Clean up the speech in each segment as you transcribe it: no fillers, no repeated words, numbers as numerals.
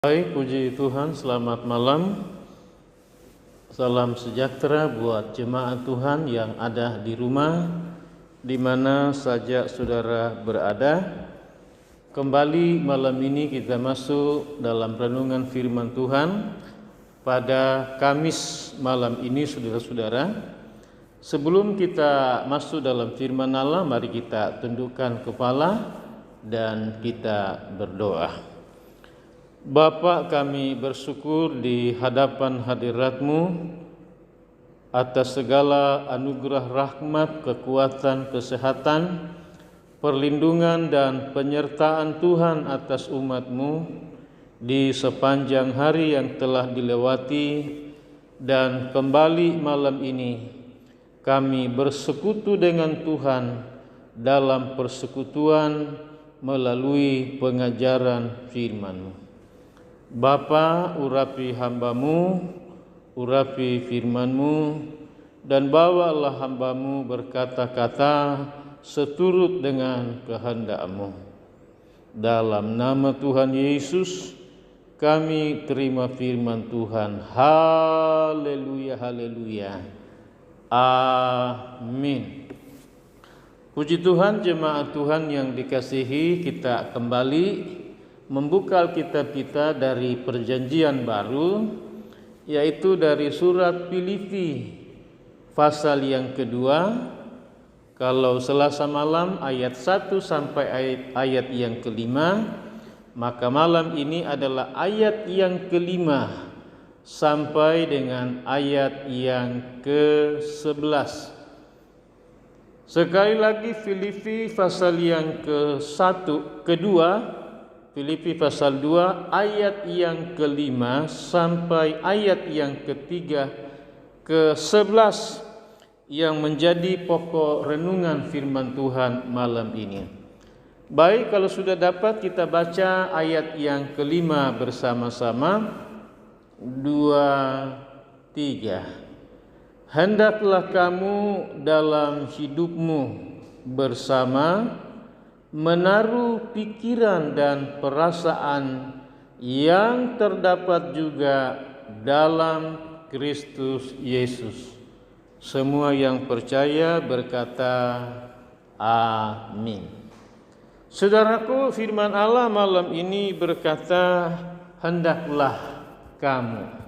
Baik, puji Tuhan, selamat malam. Salam sejahtera buat jemaat Tuhan yang ada di rumah, di mana saja saudara berada. Kembali malam ini kita masuk dalam renungan firman Tuhan pada Kamis malam ini, saudara-saudara. Sebelum kita masuk dalam firman Allah, mari kita tundukkan kepala dan kita berdoa. Bapa, kami bersyukur di hadapan hadirat-Mu atas segala anugerah rahmat, kekuatan, kesehatan, perlindungan dan penyertaan Tuhan atas umat-Mu di sepanjang hari yang telah dilewati, dan kembali malam ini kami bersekutu dengan Tuhan dalam persekutuan melalui pengajaran firman-Mu. Bapa, urapi hamba-Mu, urapi firman-Mu, dan bawalah hamba-Mu berkata-kata seturut dengan kehendak-Mu. Dalam nama Tuhan Yesus, kami terima firman Tuhan. Haleluya, haleluya. Amin. Puji Tuhan, jemaat Tuhan yang dikasihi, kita kembali membuka Alkitab kita dari Perjanjian Baru, yaitu dari surat Filipi pasal yang kedua. Kalau Selasa malam ayat 1 sampai ayat yang kelima, maka malam ini adalah ayat yang kelima sampai dengan ayat yang ke-11. Sekali lagi, Filipi pasal yang kedua, Filipi pasal 2 ayat yang kelima sampai ayat yang ketiga ke-11 yang menjadi pokok renungan firman Tuhan malam ini. Baik, kalau sudah dapat kita baca ayat yang kelima bersama-sama. 2, 3. Hendaklah kamu dalam hidupmu bersama menaruh pikiran dan perasaan yang terdapat juga dalam Kristus Yesus. Semua yang percaya berkata amin. Saudaraku, firman Allah malam ini berkata, hendaklah kamu.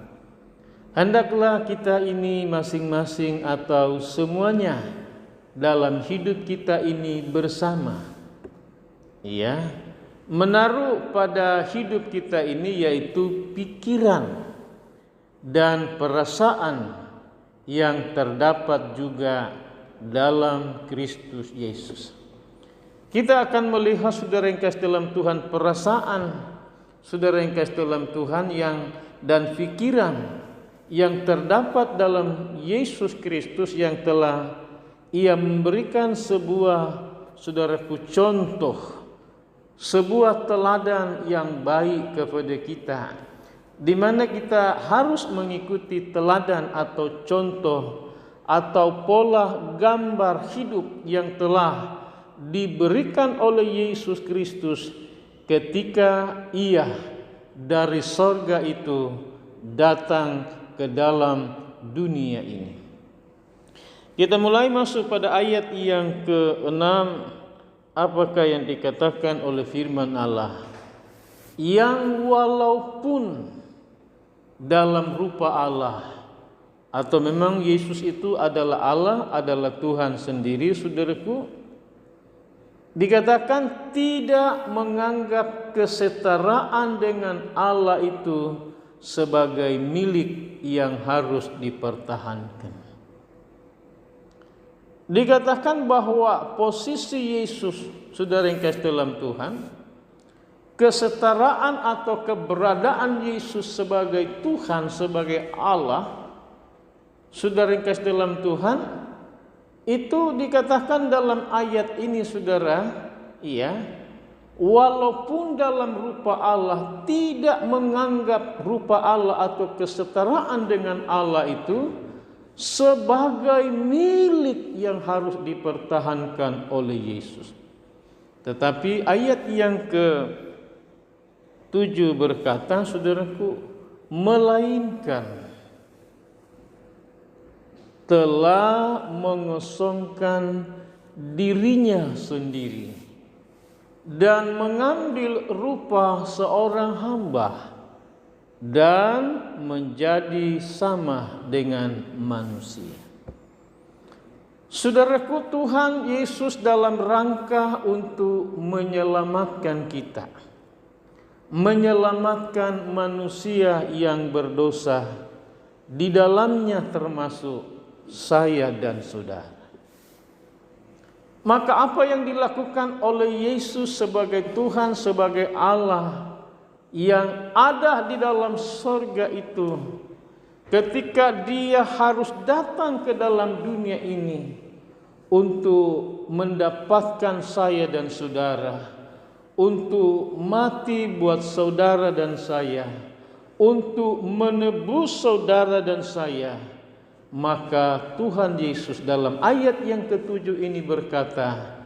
Hendaklah kita ini masing-masing atau semuanya dalam hidup kita ini bersama, menaruh pada hidup kita ini yaitu pikiran dan perasaan yang terdapat juga dalam Kristus Yesus. Kita akan melihat, saudara yang kasih dalam Tuhan, perasaan saudara yang kasih dalam Tuhan dan pikiran yang terdapat dalam Yesus Kristus yang telah Ia memberikan sebuah, saudaraku, contoh, sebuah teladan yang baik kepada kita, di mana kita harus mengikuti teladan atau contoh atau pola gambar hidup yang telah diberikan oleh Yesus Kristus ketika Ia dari sorga itu datang ke dalam dunia ini. Kita mulai masuk pada ayat yang ke-6. Apakah yang dikatakan oleh firman Allah? Yang walaupun dalam rupa Allah, atau memang Yesus itu adalah Allah, adalah Tuhan sendiri, saudaraku, dikatakan tidak menganggap kesetaraan dengan Allah itu sebagai milik yang harus dipertahankan. Dikatakan bahwa posisi Yesus, saudara yang kasih dalam Tuhan, kesetaraan atau keberadaan Yesus sebagai Tuhan, sebagai Allah, saudara yang kasih dalam Tuhan, itu dikatakan dalam ayat ini, saudara, walaupun dalam rupa Allah, tidak menganggap rupa Allah atau kesetaraan dengan Allah itu sebagai milik yang harus dipertahankan oleh Yesus. Tetapi ayat yang 7 berkata, saudaraku, melainkan telah mengosongkan dirinya sendiri dan mengambil rupa seorang hamba dan menjadi sama dengan manusia. Saudaraku, Tuhan Yesus dalam rangka untuk menyelamatkan kita, menyelamatkan manusia yang berdosa, di dalamnya termasuk saya dan saudara. Maka apa yang dilakukan oleh Yesus sebagai Tuhan, sebagai Allah yang ada di dalam sorga itu, ketika dia harus datang ke dalam dunia ini untuk mendapatkan saya dan saudara, untuk mati buat saudara dan saya, untuk menebus saudara dan saya, maka Tuhan Yesus dalam ayat yang ke-7 ini berkata,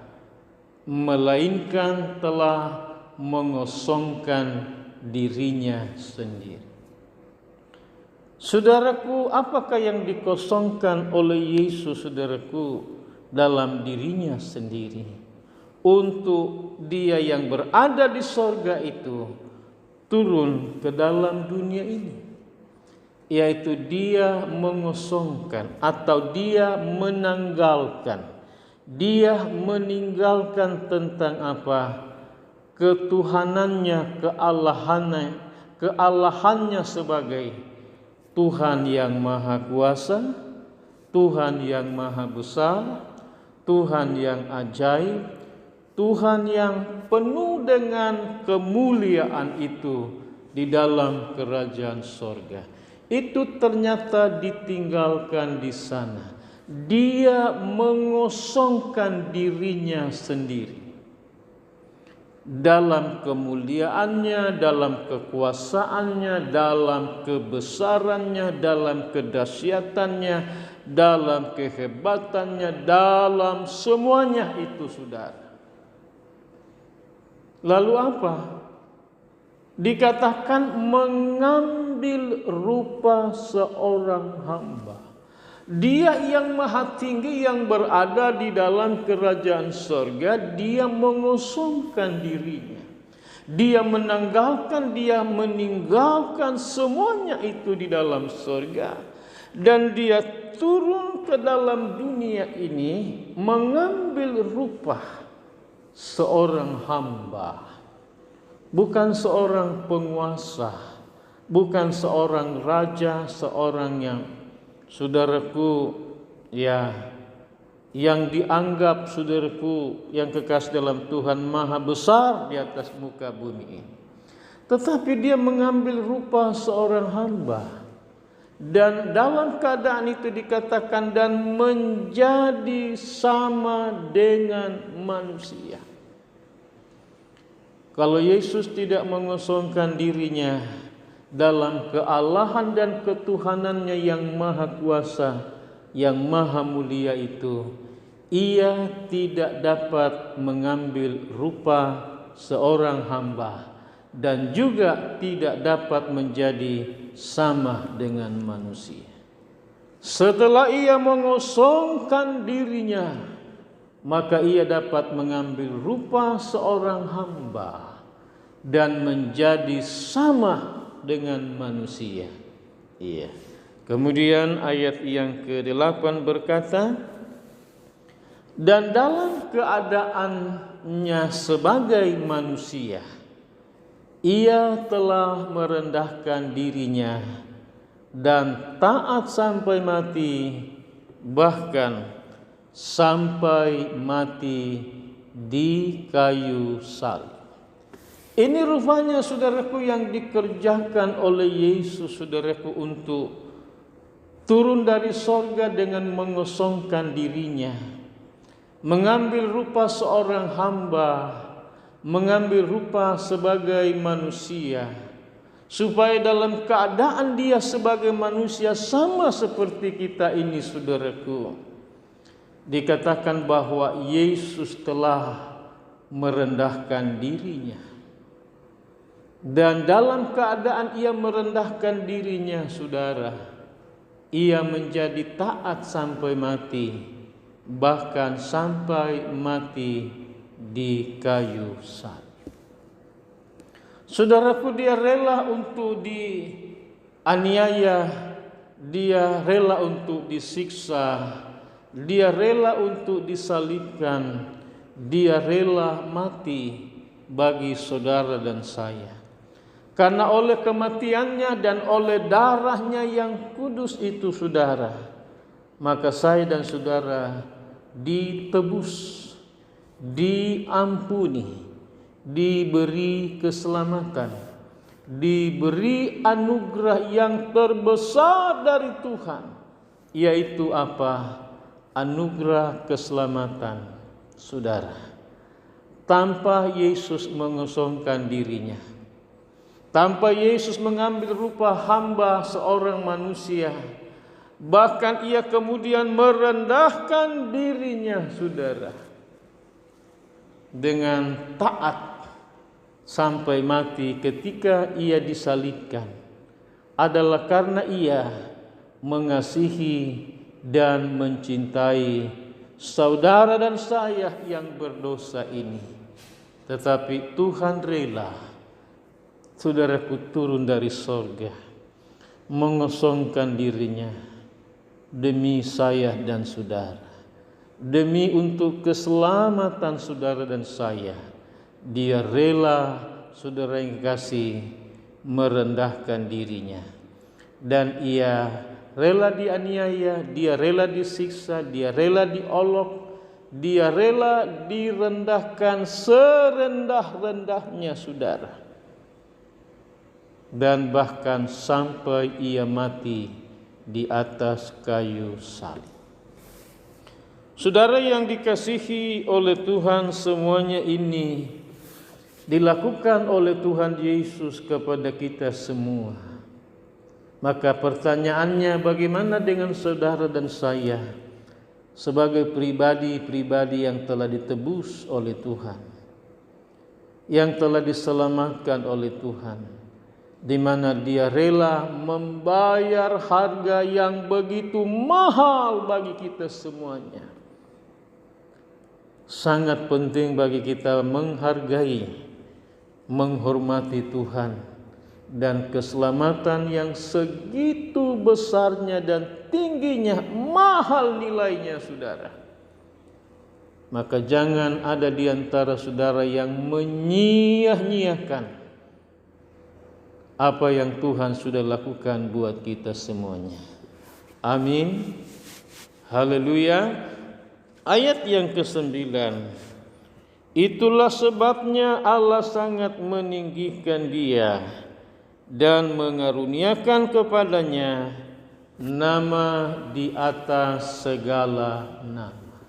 melainkan telah mengosongkan dirinya sendiri. Saudaraku, apakah yang dikosongkan oleh Yesus, saudaraku, dalam dirinya sendiri untuk dia yang berada di sorga itu turun ke dalam dunia ini, yaitu dia mengosongkan atau dia menanggalkan, dia meninggalkan tentang apa? Ketuhanannya, kealahannya sebagai Tuhan yang maha kuasa, Tuhan yang maha besar, Tuhan yang ajaib, Tuhan yang penuh dengan kemuliaan itu di dalam kerajaan sorga. Itu ternyata ditinggalkan di sana. Dia mengosongkan dirinya sendiri. Dalam kemuliaannya, dalam kekuasaannya, dalam kebesarannya, dalam kedahsyatannya, dalam kehebatannya, dalam semuanya itu, saudara. Lalu apa? Dikatakan mengambil rupa seorang hamba. Dia yang maha tinggi yang berada di dalam kerajaan sorga, dia mengosongkan dirinya. Dia menanggalkan, dia meninggalkan semuanya itu di dalam sorga. Dan dia turun ke dalam dunia ini mengambil rupa seorang hamba. Bukan seorang penguasa, bukan seorang raja, seorang yang, saudaraku, ya, yang dianggap, saudaraku, yang kekasih dalam Tuhan, maha besar di atas muka bumi ini. Tetapi dia mengambil rupa seorang hamba. Dan dalam keadaan itu dikatakan dan menjadi sama dengan manusia. Kalau Yesus tidak mengosongkan dirinya dalam kealahan dan ketuhanannya yang maha kuasa, yang maha mulia itu, ia tidak dapat mengambil rupa seorang hamba dan juga tidak dapat menjadi sama dengan manusia. Setelah ia mengosongkan dirinya, maka ia dapat mengambil rupa seorang hamba dan menjadi sama dengan manusia. Iya. Kemudian ayat yang ke-8 berkata, dan dalam keadaannya sebagai manusia, ia telah merendahkan dirinya dan taat sampai mati, bahkan sampai mati di kayu salib. Ini rupanya, saudaraku, yang dikerjakan oleh Yesus, saudaraku, untuk turun dari sorga dengan mengosongkan dirinya, mengambil rupa seorang hamba, mengambil rupa sebagai manusia, supaya dalam keadaan dia sebagai manusia sama seperti kita ini, saudaraku, dikatakan bahwa Yesus telah merendahkan dirinya. Dan dalam keadaan ia merendahkan dirinya, saudara, ia menjadi taat sampai mati, bahkan sampai mati di kayu salib. Saudaraku, dia rela untuk dianiaya, dia rela untuk disiksa, dia rela untuk disalibkan, dia rela mati bagi saudara dan saya. Karena oleh kematiannya dan oleh darahnya yang kudus itu, saudara, maka saya dan saudara ditebus, diampuni, diberi keselamatan, diberi anugerah yang terbesar dari Tuhan, yaitu apa? Anugerah keselamatan, saudara. Tanpa Yesus mengosongkan dirinya, tanpa Yesus mengambil rupa hamba seorang manusia, bahkan ia kemudian merendahkan dirinya, saudara, dengan taat sampai mati ketika ia disalibkan, adalah karena ia mengasihi dan mencintai saudara dan saya yang berdosa ini. Tetapi Tuhan rela, saudaraku, turun dari sorga, mengosongkan dirinya demi saya dan saudara, demi untuk keselamatan saudara dan saya. Dia rela, saudara yang kasih, merendahkan dirinya, dan ia rela dianiaya, dia rela disiksa, dia rela diolok, dia rela direndahkan serendah-rendahnya, saudara, dan bahkan sampai ia mati di atas kayu salib. Saudara yang dikasihi oleh Tuhan, semuanya ini dilakukan oleh Tuhan Yesus kepada kita semua. Maka pertanyaannya, bagaimana dengan saudara dan saya sebagai pribadi-pribadi yang telah ditebus oleh Tuhan, yang telah diselamatkan oleh Tuhan, di mana dia rela membayar harga yang begitu mahal bagi kita semuanya. Sangat penting bagi kita menghargai, menghormati Tuhan, dan keselamatan yang segitu besarnya dan tingginya, mahal nilainya, saudara. Maka jangan ada di antara saudara yang menyia-nyiakan apa yang Tuhan sudah lakukan buat kita semuanya. Amin. Haleluya. Ayat yang ke-9. Itulah sebabnya Allah sangat meninggikan dia dan mengaruniakan kepadanya nama di atas segala nama.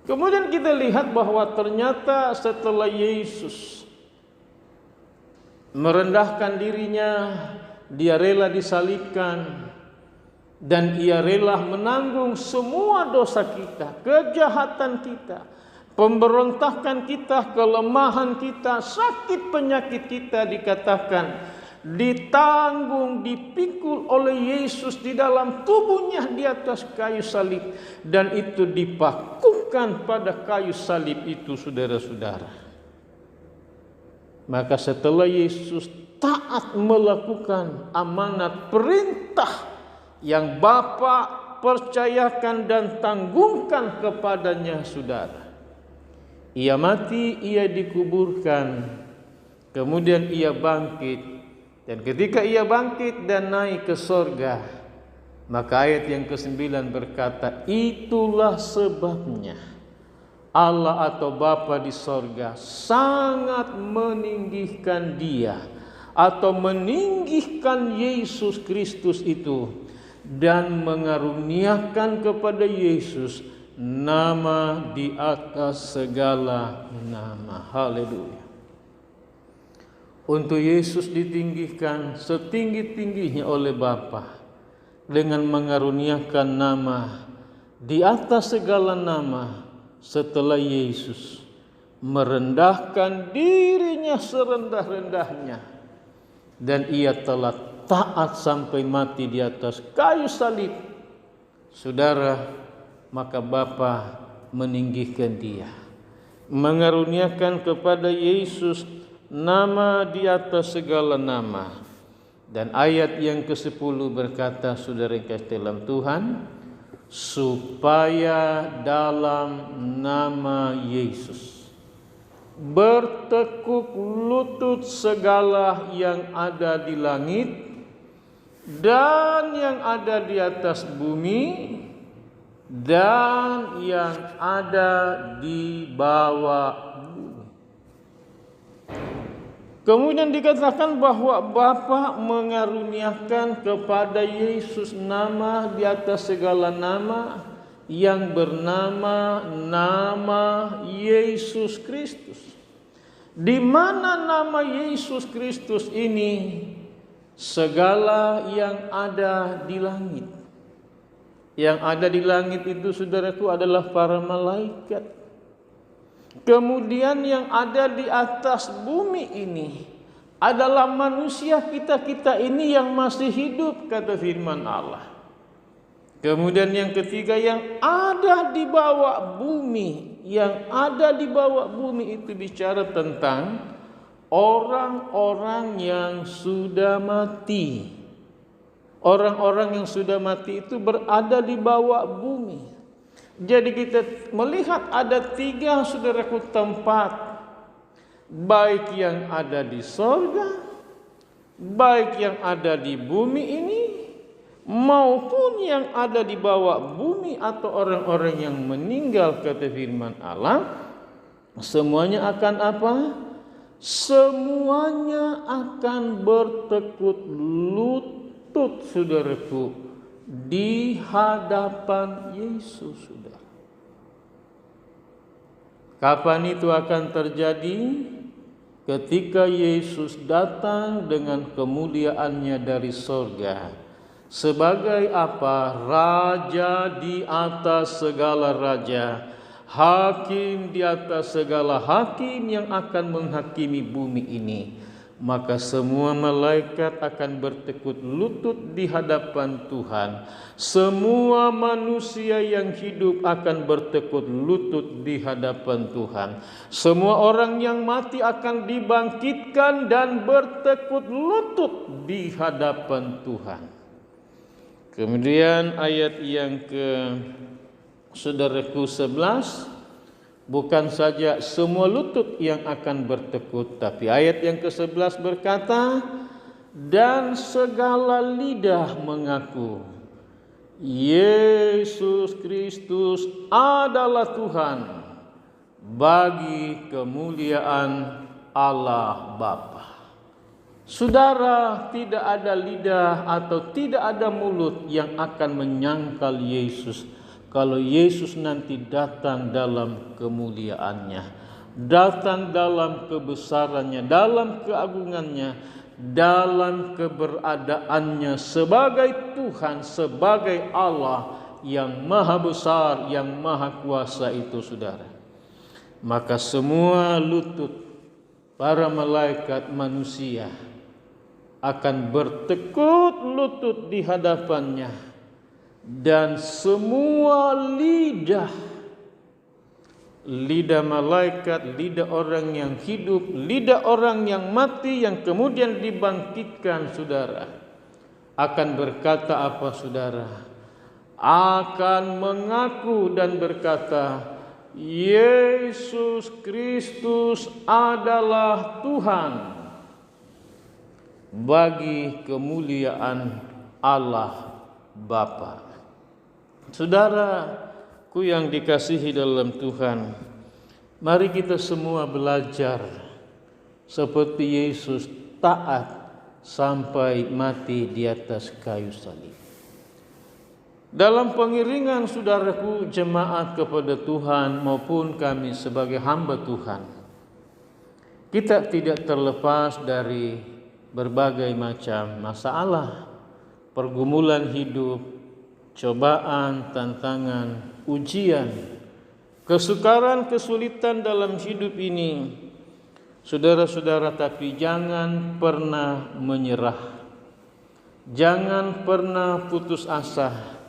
Kemudian kita lihat bahwa ternyata setelah Yesus merendahkan dirinya, dia rela disalibkan, dan ia rela menanggung semua dosa kita, kejahatan kita, pemberontakan kita, kelemahan kita, sakit penyakit kita, dikatakan ditanggung, dipikul oleh Yesus di dalam tubuhnya di atas kayu salib, dan itu dipakukan pada kayu salib itu, saudara-saudara. Maka setelah Yesus taat melakukan amanat perintah yang Bapa percayakan dan tanggungkan kepadanya, saudara, ia mati, ia dikuburkan, kemudian ia bangkit, dan ketika ia bangkit dan naik ke sorga, maka ayat yang ke-9 berkata, itulah sebabnya Allah atau Bapa di sorga sangat meninggikan dia, atau meninggikan Yesus Kristus itu, dan mengaruniakan kepada Yesus nama di atas segala nama. Haleluya. Untuk Yesus ditinggikan setinggi-tingginya oleh Bapa dengan mengaruniakan nama di atas segala nama setelah Yesus, merendahkan dirinya serendah-rendahnya, dan ia telah taat sampai mati di atas kayu salib. Saudara, maka Bapa meninggikan dia, mengaruniakan kepada Yesus nama di atas segala nama. Dan ayat yang ke-10 berkata, saudara yang kasih dalam Tuhan, supaya dalam nama Yesus bertekuk lutut segala yang ada di langit dan yang ada di atas bumi dan yang ada di bawah bumi. Kemudian dikatakan bahwa Bapa mengaruniakan kepada Yesus nama di atas segala nama, yang bernama nama Yesus Kristus. Di mana nama Yesus Kristus ini, segala yang ada di langit. Yang ada di langit itu, saudaraku, adalah para malaikat. Kemudian yang ada di atas bumi ini adalah manusia kita ini yang masih hidup, kata firman Allah. Kemudian yang ketiga, yang ada di bawah bumi. Yang ada di bawah bumi itu bicara tentang orang-orang yang sudah mati. Orang-orang yang sudah mati itu berada di bawah bumi. Jadi kita melihat ada 3, saudaraku, tempat, baik yang ada di sorga, baik yang ada di bumi ini, maupun yang ada di bawah bumi atau orang-orang yang meninggal, kata firman Allah. Semuanya akan apa? Semuanya akan bertekuk lutut, saudaraku, di hadapan Yesus, saudara. Kapan itu akan terjadi? Ketika Yesus datang dengan kemuliaannya dari sorga. Sebagai apa? Raja di atas segala raja, hakim di atas segala hakim yang akan menghakimi bumi ini. Maka semua malaikat akan bertekuk lutut di hadapan Tuhan. Semua manusia yang hidup akan bertekuk lutut di hadapan Tuhan. Semua orang yang mati akan dibangkitkan dan bertekuk lutut di hadapan Tuhan. Kemudian ayat yang saudaraku 11, bukan saja semua lutut yang akan bertekuk, tapi ayat yang ke-11 berkata, dan segala lidah mengaku Yesus Kristus adalah Tuhan, bagi kemuliaan Allah Bapa. Saudara, tidak ada lidah atau tidak ada mulut yang akan menyangkal Yesus kalau Yesus nanti datang dalam kemuliaannya, datang dalam kebesarannya, dalam keagungannya, dalam keberadaannya sebagai Tuhan, sebagai Allah yang maha besar, yang maha kuasa itu, saudara. Maka semua lutut para malaikat manusia akan bertekuk lutut di hadapannya, dan semua lidah malaikat, lidah orang yang hidup, lidah orang yang mati yang kemudian dibangkitkan, saudara, akan berkata apa, saudara? Akan mengaku dan berkata, Yesus Kristus adalah Tuhan, bagi kemuliaan Allah Bapa. Saudaraku yang dikasihi dalam Tuhan, mari kita semua belajar seperti Yesus taat sampai mati di atas kayu salib. Dalam pengiringan, saudaraku, jemaat kepada Tuhan maupun kami sebagai hamba Tuhan, kita tidak terlepas dari berbagai macam masalah, pergumulan hidup, cobaan, tantangan, ujian. kesukaran, kesulitan dalam hidup ini, saudara-saudara, tapi jangan pernah menyerah. Jangan pernah putus asa.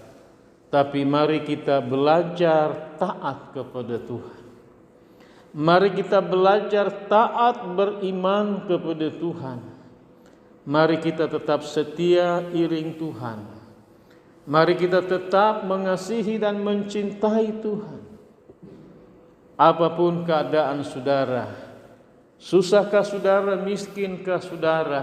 Tapi mari kita belajar taat kepada Tuhan. Mari kita belajar taat beriman kepada Tuhan. Mari kita tetap setia iring Tuhan. Mari kita tetap mengasihi dan mencintai Tuhan. Apapun keadaan saudara, susahkah saudara, miskinkah saudara,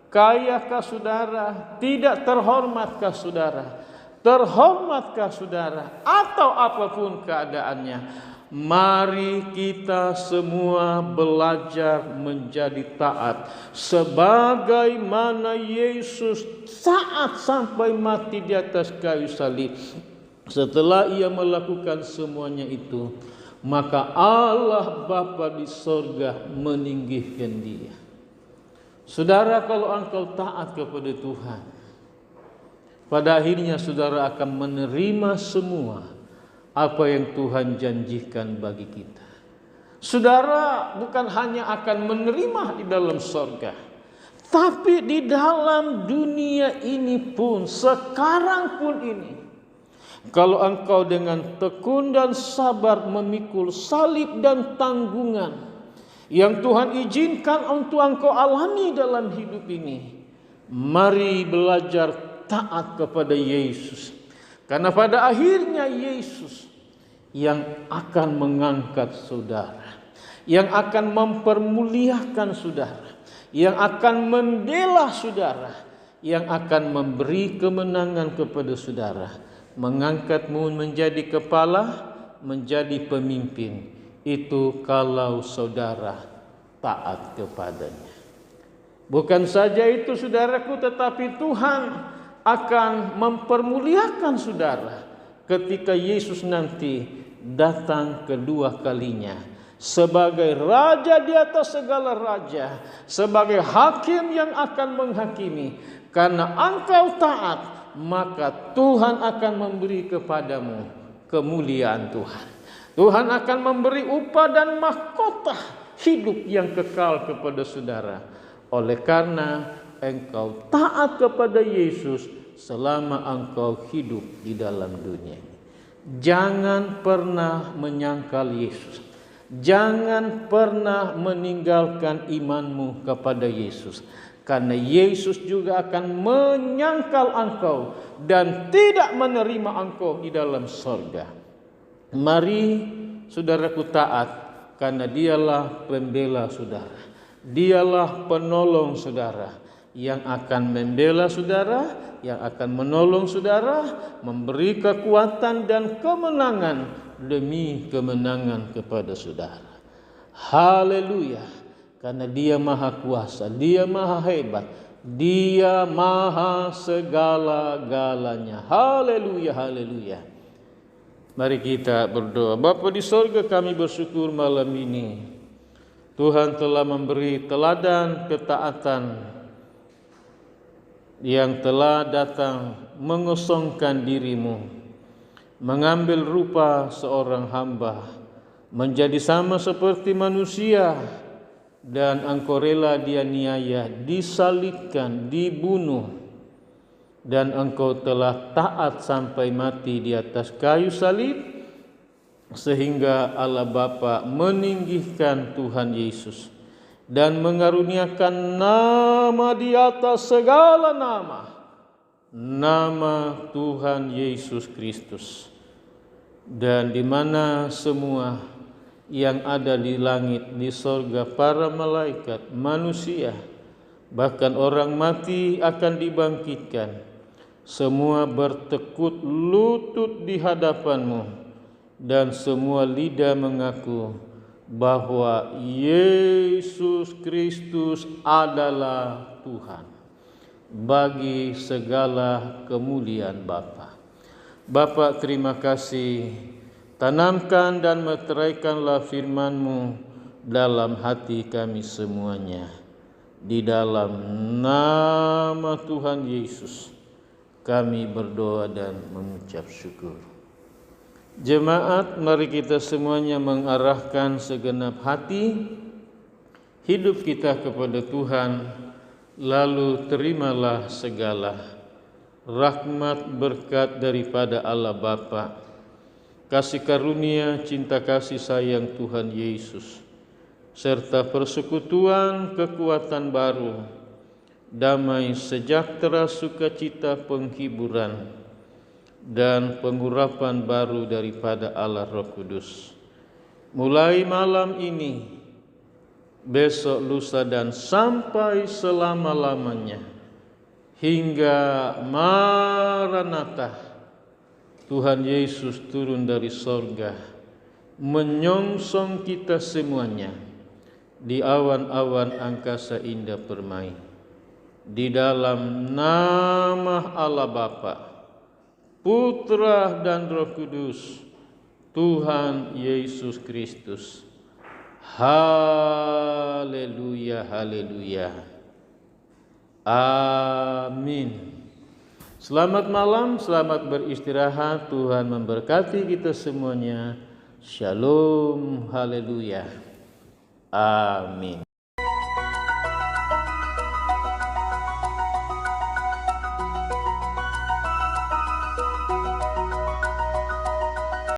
kayakah saudara, tidak terhormatkah saudara, terhormatkah saudara, atau apapun keadaannya, mari kita semua belajar menjadi taat sebagaimana Yesus taat sampai mati di atas kayu salib. Setelah ia melakukan semuanya itu, maka Allah Bapa di sorga meninggikan dia. Saudara, kalau engkau taat kepada Tuhan, pada akhirnya saudara akan menerima semua apa yang Tuhan janjikan bagi kita. Saudara bukan hanya akan menerima di dalam sorga, tapi di dalam dunia ini pun, sekarang pun ini, kalau engkau dengan tekun dan sabar memikul salib dan tanggungan yang Tuhan izinkan untuk engkau alami dalam hidup ini, mari belajar taat kepada Yesus. Karena pada akhirnya Yesus yang akan mengangkat saudara, yang akan mempermuliakan saudara, yang akan membela saudara, yang akan memberi kemenangan kepada saudara, mengangkatmu menjadi kepala, menjadi pemimpin. Itu kalau saudara taat kepadanya. Bukan saja itu saudaraku, tetapi Tuhan akan mempermuliakan saudara ketika Yesus nanti datang kedua kalinya sebagai raja di atas segala raja, sebagai hakim yang akan menghakimi. Karena engkau taat, maka Tuhan akan memberi kepadamu kemuliaan Tuhan. Tuhan akan memberi upah dan mahkota hidup yang kekal kepada saudara. Oleh karena engkau taat kepada Yesus selama engkau hidup di dalam dunia ini. Jangan pernah menyangkal Yesus. Jangan pernah meninggalkan imanmu kepada Yesus. Karena Yesus juga akan menyangkal engkau dan tidak menerima engkau di dalam sorga. Mari saudaraku taat, karena dialah pembela saudara. Dialah penolong saudara, yang akan membela saudara, yang akan menolong saudara, memberi kekuatan dan kemenangan demi kemenangan kepada saudara. Haleluya. Karena dia maha kuasa, dia maha hebat, dia maha segala-galanya. Haleluya, haleluya. Mari kita berdoa. Bapa di sorga, kami bersyukur malam ini Tuhan telah memberi teladan ketaatan yang telah datang mengosongkan dirimu, mengambil rupa seorang hamba, menjadi sama seperti manusia, dan engkau rela dianiaya, disalibkan, dibunuh, dan engkau telah taat sampai mati di atas kayu salib, sehingga Allah Bapa meninggikan Tuhan Yesus dan mengaruniakan nama di atas segala nama, nama Tuhan Yesus Kristus. Dan di mana semua yang ada di langit, di sorga, para malaikat, manusia, bahkan orang mati akan dibangkitkan. Semua bertekuk lutut di hadapanmu, dan semua lidah mengaku bahwa Yesus Kristus adalah Tuhan, bagi segala kemuliaan Bapa. Bapa, terima kasih. Tanamkan dan meteraikanlah firman-Mu dalam hati kami semuanya. Di dalam nama Tuhan Yesus kami berdoa dan mengucap syukur. Jemaat, mari kita semuanya mengarahkan segenap hati hidup kita kepada Tuhan, lalu terimalah segala rahmat berkat daripada Allah Bapa, kasih karunia cinta kasih sayang Tuhan Yesus, serta persekutuan kekuatan baru, damai sejahtera sukacita penghiburan, dan pengurapan baru daripada Allah Roh Kudus. Mulai malam ini, besok, lusa, dan sampai selama-lamanya, hingga Maranatha, Tuhan Yesus turun dari sorga, menyongsong kita semuanya di awan-awan angkasa indah permai. Di dalam nama Allah Bapa, Putra dan Roh Kudus, Tuhan Yesus Kristus. Haleluya, haleluya. Amin. Selamat malam, selamat beristirahat. Tuhan memberkati kita semuanya. Shalom, haleluya. Amin.